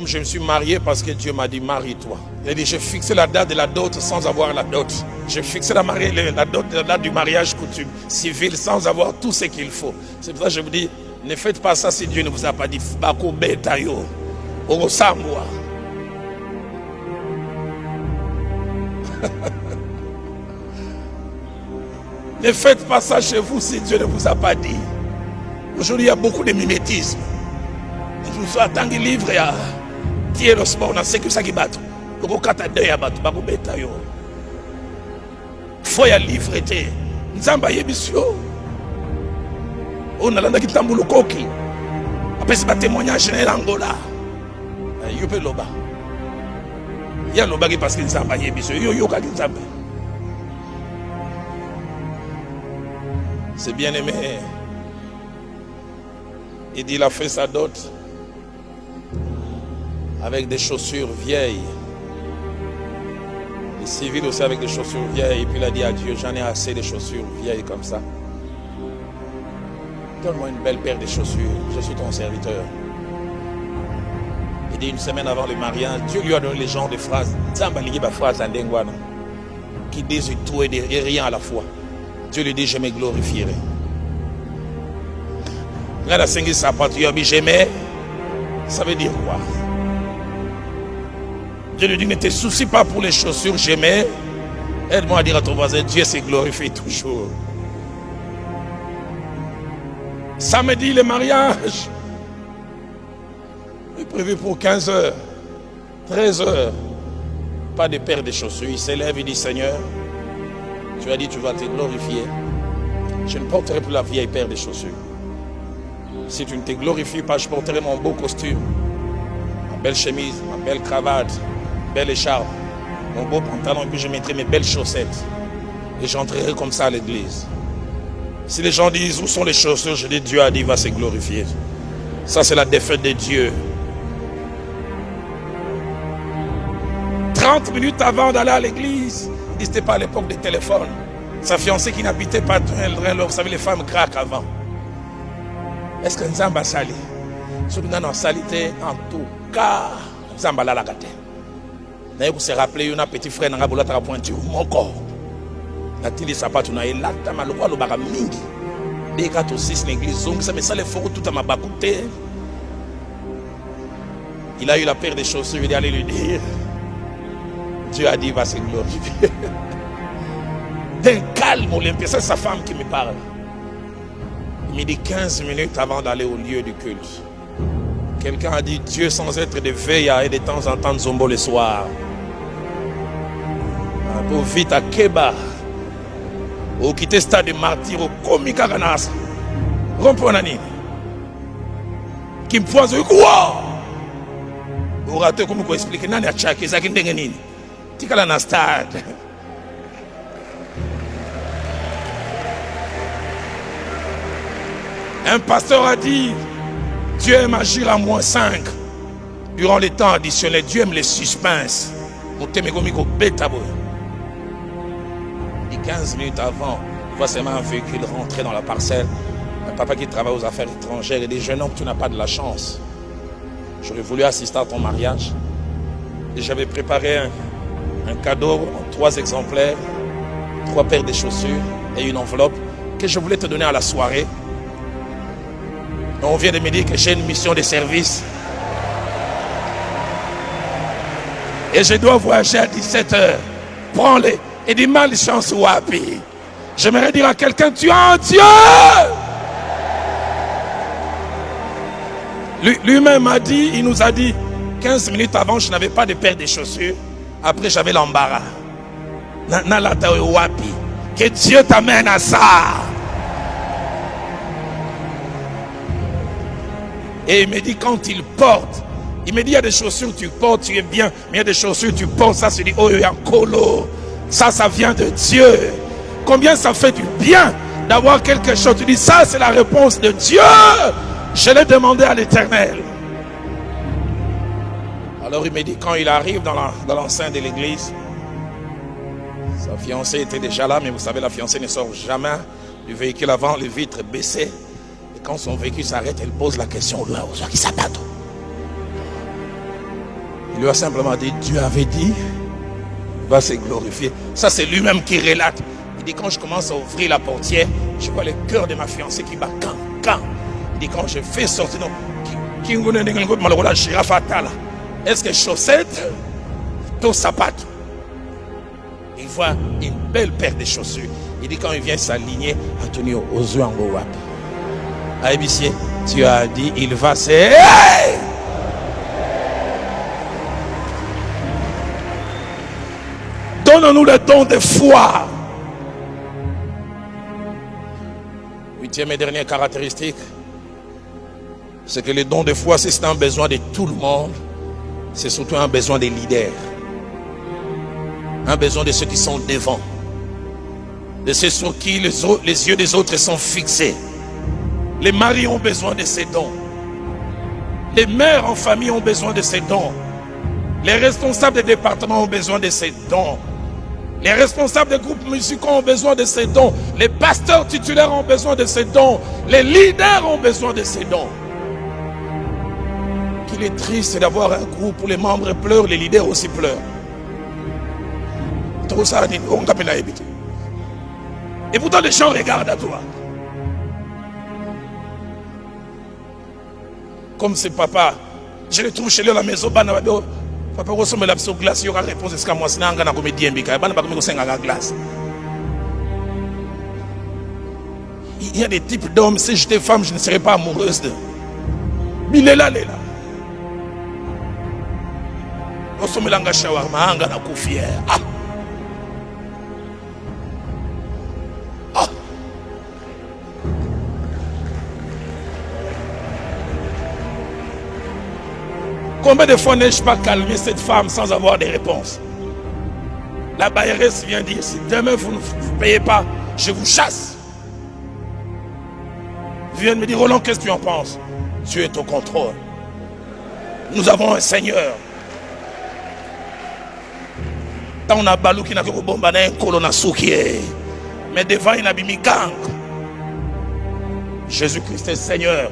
Je me suis marié parce que Dieu m'a dit marie-toi. Il a dit j'ai fixé la date de la dot sans avoir la dot. J'ai fixé la date du mariage coutume civil sans avoir tout ce qu'il faut. C'est pour ça que je vous dis, ne faites pas ça si Dieu ne vous a pas dit. Bako betayo, orosamwa. Ne faites pas ça chez vous si Dieu ne vous a pas dit. Aujourd'hui, il y a beaucoup de mimétisme. Je vous fais attendre livre à tirer le sport, on a ce que ça qui bat. Il faut y livrer. Nzamba yebisio. On a l'anda qui tamboule koki. Après c'est pas témoignage en Angola. Yope loba. Il y a loba qui parce que Nzamba yebisio. Yo ka Nzamba. C'est bien aimé. Il dit il a fait sa dot avec des chaussures vieilles. Les civils aussi avec des chaussures vieilles. Et puis il a dit à Dieu, j'en ai assez de chaussures vieilles comme ça. Donne-moi une belle paire de chaussures, je suis ton serviteur. Il dit une semaine avant le mariage, Dieu lui a donné les genres de phrases. Qui disent tout et rien à la fois. Dieu lui dit, je me glorifierai. Là, la Seigneur s'appartient, j'aimais. Ça veut dire quoi? Dieu lui dit, ne te soucie pas pour les chaussures, j'aimais. Aide-moi à dire à ton voisin, Dieu se glorifie toujours. Samedi, le mariage est prévu pour 15h, 13h. Pas de paire de chaussures. Il s'élève, il dit, Seigneur, tu as dit, tu vas te glorifier. Je ne porterai plus la vieille paire de chaussures. Si tu ne te glorifies pas, je porterai mon beau costume, ma belle chemise, ma belle cravate, belle écharpe, mon beau pantalon, et puis je mettrai mes belles chaussettes. Et j'entrerai comme ça à l'église. Si les gens disent où sont les chaussures, je dis Dieu a dit, il va se glorifier. Ça c'est la défaite de Dieu. 30 minutes avant d'aller à l'église, il n'était pas à l'époque des téléphones. Sa fiancée qui n'habitait pas vous savez les femmes craquent avant. Est-ce que Nzamba sali? Ce que nous avons salité, en tout cas, Nzamba la gâté. Vous se rappelez, un petit frère n'a pas la pointure. Mon corps. La télé sapatu na elata malokwa lo baka mingi. Dès 4 ou 6 l'église zongi ça me ça les faut tout à ma bakouté. Il a eu la paire de chaussures, il est allé lui dire Dieu a dit il va se glorifier. D'un calme olympien, c'est sa femme qui me parle. Il me dit 15 minutes avant d'aller au lieu du culte. Quelqu'un a dit Dieu sans être de veille et de temps en temps zombo le soir. Pour vite à Keba. Au quitter stade de martyr au komika ganas. Rompo nani. Qui me poise quoi? Au raté comme vous expliquer nani a tchaki ça qui ndenge nini. Tikala na stade. Un pasteur a dit Dieu aime agir à -5 durant les temps additionnels. Dieu aime les suspens. Pour te mekomiko betabo. 15 minutes avant, il voit seulement un véhicule rentrer dans la parcelle. Un papa qui travaille aux affaires étrangères et dit jeune homme, tu n'as pas de la chance. J'aurais voulu assister à ton mariage. Et j'avais préparé un cadeau en 3 exemplaires, 3 paires de chaussures et une enveloppe que je voulais te donner à la soirée. Et on vient de me dire que j'ai une mission de service. Et je dois voyager à 17h. Prends-les. Et dis malchance wapi. J'aimerais dire à quelqu'un, tu es un Dieu. Lui-même m'a dit, il nous a dit, 15 minutes avant, je n'avais pas de paire de chaussures. Après, j'avais l'embarras. Wapi. Que Dieu t'amène à ça. Et il me dit, quand il porte, il me dit, il y a des chaussures tu portes, tu es bien, mais il y a des chaussures tu portes, ça se dit, oh, il y a un colo. Ça vient de Dieu. Combien ça fait du bien d'avoir quelque chose. Tu dis, ça c'est la réponse de Dieu. Je l'ai demandé à l'Éternel. Alors il me dit, quand il arrive dans l'enceinte de l'église, sa fiancée était déjà là, mais vous savez, la fiancée ne sort jamais du véhicule avant, les vitres baissées. Et quand son véhicule s'arrête, elle pose la question, qui s'attend. Il lui a simplement dit, Dieu avait dit, il va se glorifier. Ça, c'est lui-même qui relate. Il dit, quand je commence à ouvrir la portière, je vois le cœur de ma fiancée qui bat quand. Il dit, quand je fais sortir, est-ce que chaussettes, tout sapato? Il voit une belle paire de chaussures. Il dit, quand il vient s'aligner, Antonio, aux en wap. Aïbissier, tu as dit, il va se... Hey! Donne-nous le don de foi. 8e et dernière caractéristique, c'est que le don de foi, c'est un besoin de tout le monde. C'est surtout un besoin des leaders. Un besoin de ceux qui sont devant. De ceux sur qui les yeux des autres sont fixés. Les maris ont besoin de ces dons. Les mères en famille ont besoin de ces dons. Les responsables des départements ont besoin de ces dons. Les responsables des groupes musicaux ont besoin de ces dons. Les pasteurs titulaires ont besoin de ces dons. Les leaders ont besoin de ces dons. Qu'il est triste d'avoir un groupe où les membres pleurent, les leaders aussi pleurent. Et pourtant les gens regardent à toi. Comme c'est papa, je le trouve chez lui à la maison. Papa, ressemble à la glace, il y aura réponse à ce que moi, c'est un comédien. Il y a des types d'hommes, si j'étais femme, je ne serais pas amoureuse d'eux. Mais il est là. Ressemble à un shawarma, un gars fier. Combien de fois n'ai-je pas calmé cette femme sans avoir des réponses? La bailleresse vient dire, si demain vous ne payez pas, je vous chasse. Vient me dire, Roland, qu'est-ce que tu en penses? Dieu est au contrôle. Nous avons un Seigneur. Tant on a balou qui n'a que bombarder un colonna soukié. Mais devant il a mis gang. Jésus-Christ est Seigneur.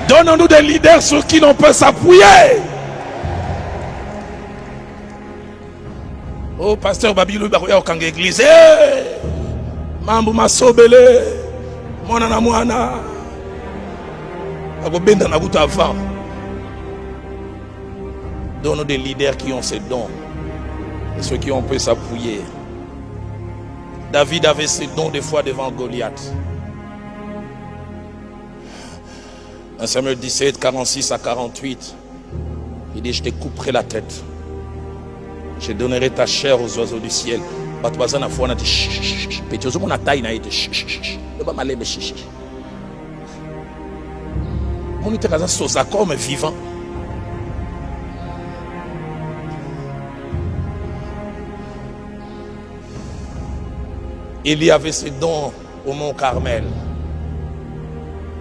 Donnons-nous des leaders sur qui l'on peut s'appuyer. Oh, pasteur Babilou Barouya au Kang Église. Mambo Masobele. Monana Moana. Agobenda Nabuta avant. Donnons-nous des leaders qui ont ces dons. Et ceux qui on peut s'appuyer. David avait ses dons des fois devant Goliath. 1 Samuel 17, 46 à 48. Il dit, je te couperai la tête. Je donnerai ta chair aux oiseaux du ciel. Comme vivant. Il y avait ses dons au mont Carmel,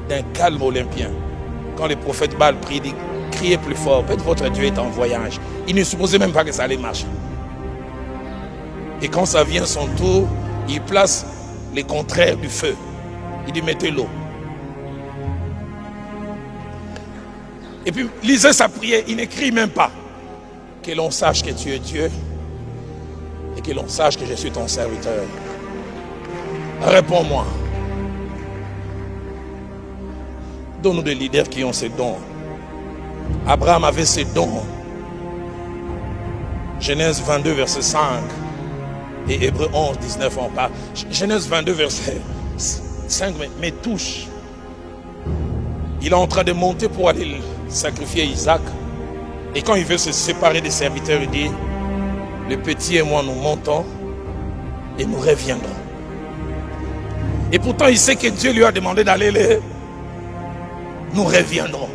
d'un calme olympien. Quand le prophète Baal prie, il dit, criez plus fort, peut-être votre Dieu est en voyage. Il ne supposait même pas que ça allait marcher. Et quand ça vient son tour, il place les contraires du feu. Il dit, mettez l'eau. Et puis, lisez sa prière, il n'écrit même pas. Que l'on sache que tu es Dieu et que l'on sache que je suis ton serviteur. Réponds-moi. Donne-nous des leaders qui ont ces dons. Abraham avait ces dons. Genèse 22, verset 5. Et Hébreux 11, 19, on parle. Genèse 22, verset 5, mais touche. Il est en train de monter pour aller sacrifier Isaac. Et quand il veut se séparer des serviteurs, il dit, le petit et moi, nous montons et nous reviendrons. Et pourtant, il sait que Dieu lui a demandé d'aller nous reviendrons.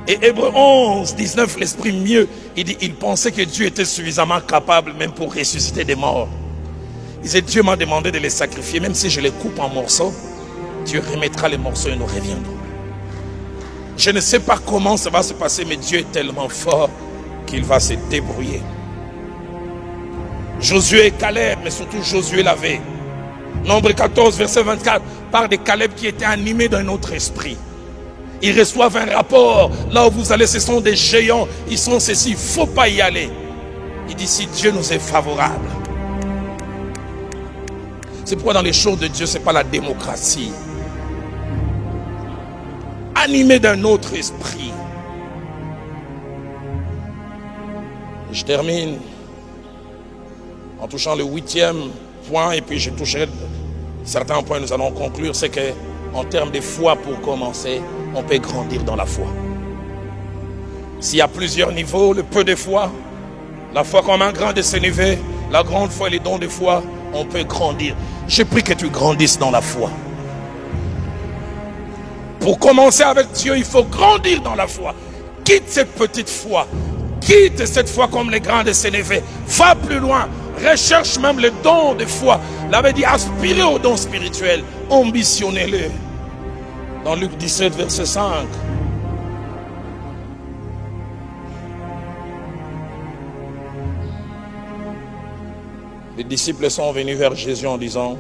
Et Hébreux 11, 19 l'exprime mieux. Il dit, il pensait que Dieu était suffisamment capable même pour ressusciter des morts. Il disait, Dieu m'a demandé de les sacrifier, même si je les coupe en morceaux, Dieu remettra les morceaux et nous reviendrons. Je ne sais pas comment ça va se passer, mais Dieu est tellement fort qu'il va se débrouiller. Josué et Caleb, mais surtout Josué l'avait. Nombre 14, verset 24, parle de Caleb qui était animé d'un autre esprit. Ils reçoivent un rapport. Là où vous allez, ce sont des géants. Ils sont ceci, il ne faut pas y aller. Il dit, si Dieu nous est favorable. C'est pourquoi dans les choses de Dieu, ce n'est pas la démocratie. Animé d'un autre esprit. Et je termine en touchant le 8e point, et puis je toucherai certains points, nous allons conclure. C'est que en termes de foi, pour commencer, on peut grandir dans la foi. S'il y a plusieurs niveaux, le peu de foi, la foi comme un grand décénivé, la grande foi et les dons de foi, on peut grandir. Je prie que tu grandisses dans la foi. Pour commencer avec Dieu, il faut grandir dans la foi. Quitte cette petite foi. Quitte cette foi comme les grands décénivé. Va plus loin. Recherche même les dons de foi. L'avait dit, aspirez aux dons spirituels. Ambitionnez-les. Dans Luc 17, verset 5. Les disciples sont venus vers Jésus en disant,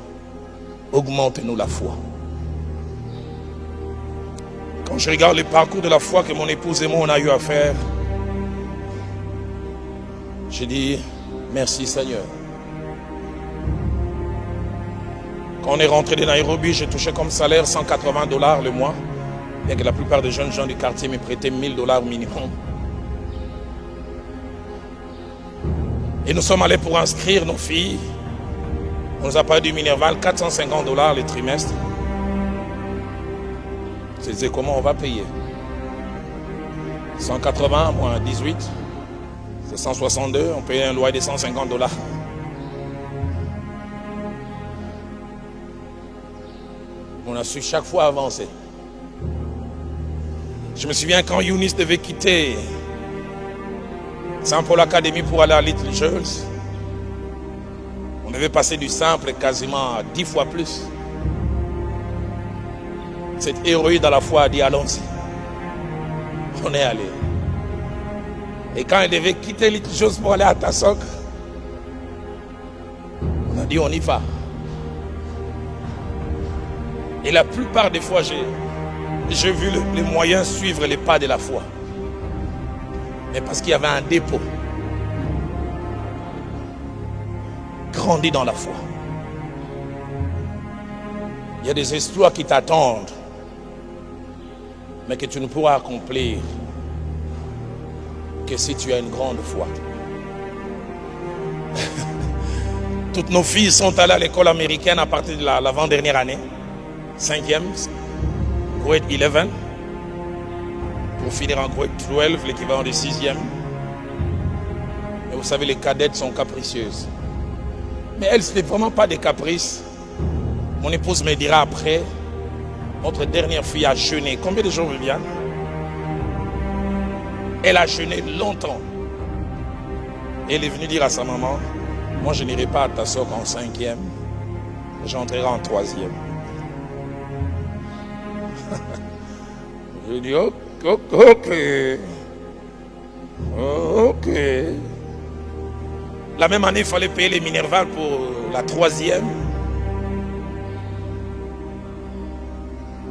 augmentez-nous la foi. Quand je regarde le parcours de la foi que mon épouse et moi on a eu à faire, j'ai dit, merci Seigneur. Quand on est rentré de Nairobi, j'ai touché comme salaire $180 le mois, bien que la plupart des jeunes gens du quartier me prêtaient $1000 minimum. Et nous sommes allés pour inscrire nos filles. On nous a parlé du Minerval, $450 le trimestre. C'est comment on va payer. 180 moins 18, c'est 162, on paye un loyer de $150. On a su chaque fois avancer. Je me souviens quand Younis devait quitter Saint-Paul Academy pour aller à Little Girls, on devait passer du simple quasiment à 10 fois plus. Cette héroïne à la foi a dit allons-y. On est allé. Et quand elle devait quitter Little Girls pour aller à Tassok, on a dit on y va. Et la plupart des fois, j'ai vu les moyens suivre les pas de la foi. Mais parce qu'il y avait un dépôt. Grandis dans la foi. Il y a des exploits qui t'attendent, mais que tu ne pourras accomplir que si tu as une grande foi. Toutes nos filles sont allées à l'école américaine à partir de l'avant-dernière année. 5e, grade 11, pour finir en grade 12, l'équivalent de 6e. Mais vous savez, les cadettes sont capricieuses. Mais elles, ce n'est vraiment pas des caprices. Mon épouse me dira après, notre dernière fille a jeûné. Combien de jours, Viviane? Elle a jeûné longtemps. Et elle est venue dire à sa maman, moi je n'irai pas à Tassok en 5e, j'entrerai en 3e. Je dis ok. La même année, il fallait payer les Minerval pour la 3e.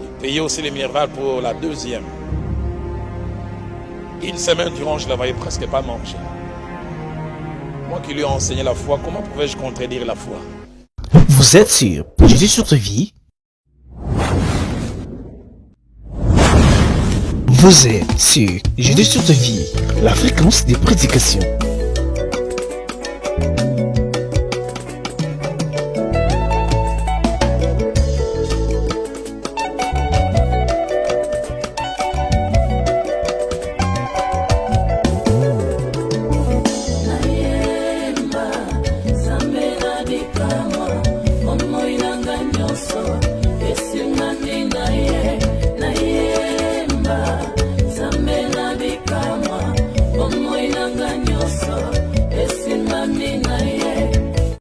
Et payer aussi les Minerval pour la 2e. Une semaine durant, je ne la voyais presque pas manger. Moi qui lui ai enseigné la foi, comment pouvais-je contredire la foi? Vous êtes sur Jésus sur ta vie? Vous êtes sur Jésus sur ta vie, la fréquence des prédications.